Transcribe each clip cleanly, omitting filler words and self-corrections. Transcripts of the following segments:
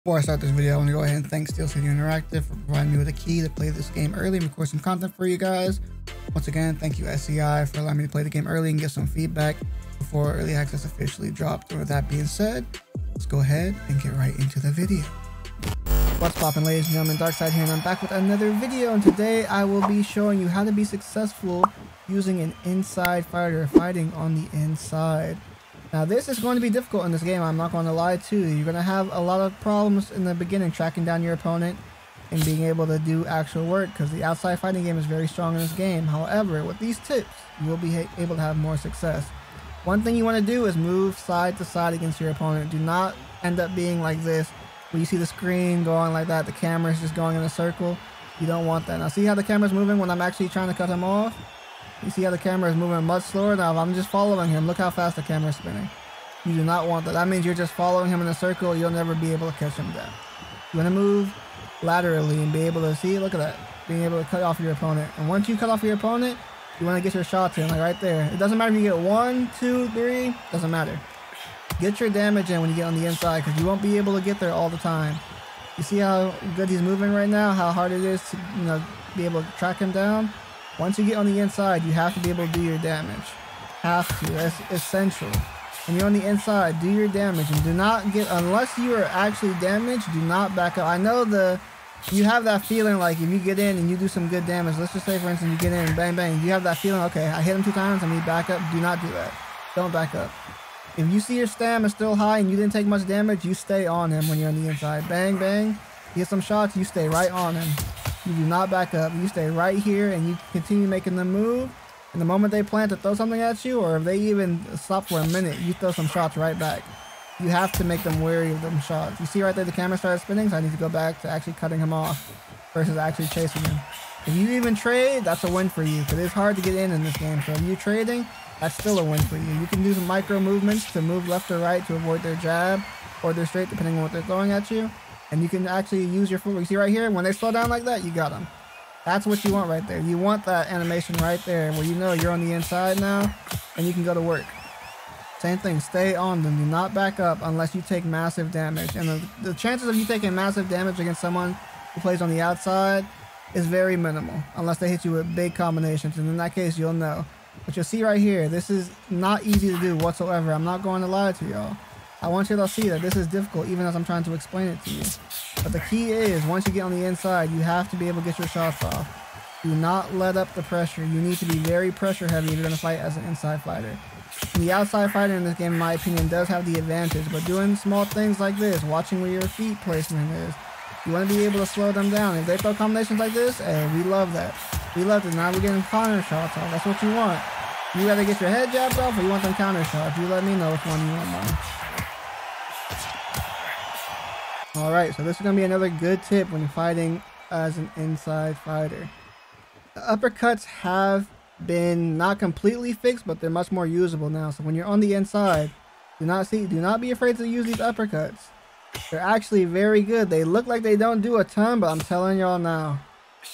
Before I start this video, I want to go ahead and thank Steel City Interactive for providing me with a key to play this game early and record some content for you guys. Once again, thank you SCI for allowing me to play the game early and get some feedback before early access officially dropped. With that being said, let's go ahead and get right into the video. What's poppin', ladies and gentlemen, Darhkseid here, and I'm back with another video, and today I will be showing you how to be successful using an inside fighter, fighting on the inside. Now this is going to be difficult in this game, I'm not going to lie to you. You're going to have a lot of problems in the beginning tracking down your opponent and being able to do actual work, because the outside fighting game is very strong in this game. However, with these tips, you will be able to have more success. One thing you want to do is move side to side against your opponent. Do not end up being like this, where you see the screen going like that, the camera is just going in a circle. You don't want that. Now see how the camera's moving when I'm actually trying to cut him off? You see how the camera is moving much slower? Now if I'm just following him, look how fast the camera is spinning. You do not want that. That means you're just following him in a circle. You'll never be able to catch him down. You want to move laterally and be able to see, look at that, being able to cut off your opponent. And once you cut off your opponent, you want to get your shots in, like right there. It doesn't matter if you get 1, 2, 3, doesn't matter. Get your damage in when you get on the inside, because you won't be able to get there all the time. You see how good he's moving right now, how hard it is to be able to track him down? Once you get on the inside, you have to be able to do your damage. Have to. That's essential. When you're on the inside, do your damage, and do not get, unless you are actually damaged, do not back up. I know you have that feeling like if you get in and you do some good damage, let's just say for instance you get in and bang bang, you have that feeling, okay, I hit him 2 times, I need back up. Do not do that. Don't back up. If you see your stam is still high and you didn't take much damage, you stay on him when you're on the inside. Bang bang, get some shots, you stay right on him. You do not back up. You stay right here and you continue making them move. And the moment they plan to throw something at you, or if they even stop for a minute, you throw some shots right back. You have to make them wary of them shots. You see right there the camera started spinning, so I need to go back to actually cutting him off versus actually chasing him. If you even trade, that's a win for you, because it's hard to get in this game. So if you're trading, that's still a win for you. You can do some micro movements to move left or right to avoid their jab or their straight, depending on what they're throwing at you. And you can actually use your footwork. You see right here, when they slow down like that, you got them. That's what you want right there. You want that animation right there where you know you're on the inside now and you can go to work. Same thing, stay on them. Do not back up unless you take massive damage. And the chances of you taking massive damage against someone who plays on the outside is very minimal, unless they hit you with big combinations. And in that case, you'll know. But you'll see right here, this is not easy to do whatsoever. I'm not going to lie to y'all. I want you to see that this is difficult even as I'm trying to explain it to you. But the key is, once you get on the inside, you have to be able to get your shots off. Do not let up the pressure. You need to be very pressure heavy if you're going to fight as an inside fighter. And the outside fighter in this game, in my opinion, does have the advantage. But doing small things like this, watching where your feet placement is, you want to be able to slow them down. If they throw combinations like this, hey, we love that. We love it. Now we're getting counter shots off. That's what you want. You either get your head jabbed off or you want them counter shots. You let me know which one you want, man. Alright, so this is going to be another good tip when you're fighting as an inside fighter. The uppercuts have been not completely fixed, but they're much more usable now. So when you're on the inside, do not be afraid to use these uppercuts. They're actually very good. They look like they don't do a ton, but I'm telling y'all now.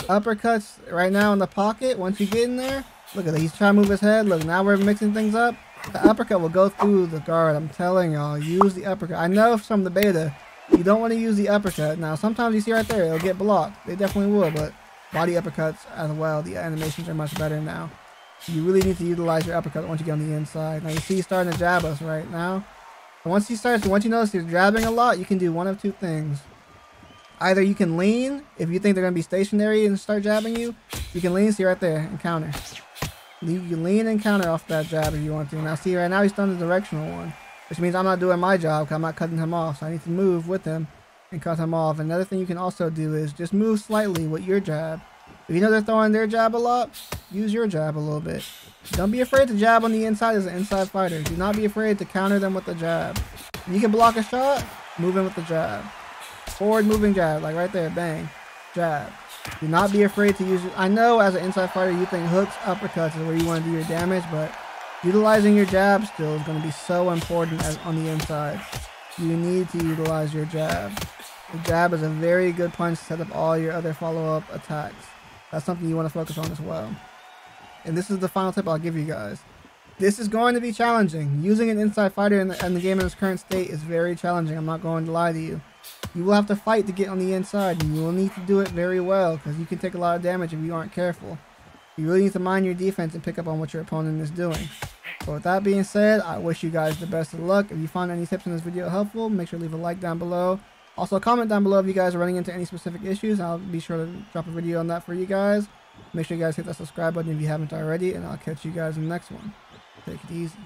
Uppercuts right now in the pocket, once you get in there, look at that. He's trying to move his head. Look, now we're mixing things up. The uppercut will go through the guard. I'm telling y'all, use the uppercut. I know from the beta, you don't want to use the uppercut. Now, sometimes you see right there, it'll get blocked. They definitely will, but body uppercuts as well. The animations are much better now. You really need to utilize your uppercut once you get on the inside. Now, you see he's starting to jab us right now. And once you notice he's jabbing a lot, you can do one of 2 things. Either you can lean, if you think they're going to be stationary and start jabbing you. You can lean, see right there, and counter. You can lean and counter off that jab if you want to. Now, see right now he's done the directional one, which means I'm not doing my job because I'm not cutting him off. So I need to move with him and cut him off. Another thing you can also do is just move slightly with your jab. If you know they're throwing their jab a lot, use your jab a little bit. Don't be afraid to jab on the inside as an inside fighter. Do not be afraid to counter them with the jab. If you can block a shot, move in with the jab. Forward moving jab, like right there, bang, jab. Do not be afraid to use it. I know as an inside fighter you think hooks, uppercuts is where you want to do your damage, but utilizing your jab still is going to be so important on the inside. You need to utilize your jab. The jab is a very good punch to set up all your other follow-up attacks. That's something you want to focus on as well. And this is the final tip I'll give you guys. This is going to be challenging. Using an inside fighter in the game in its current state is very challenging. I'm not going to lie to you. You will have to fight to get on the inside, and you will need to do it very well because you can take a lot of damage if you aren't careful. You really need to mind your defense and pick up on what your opponent is doing. So with that being said, I wish you guys the best of luck. If you found any tips in this video helpful, make sure to leave a like down below. Also, comment down below if you guys are running into any specific issues. I'll be sure to drop a video on that for you guys. Make sure you guys hit that subscribe button if you haven't already, and I'll catch you guys in the next one. Take it easy.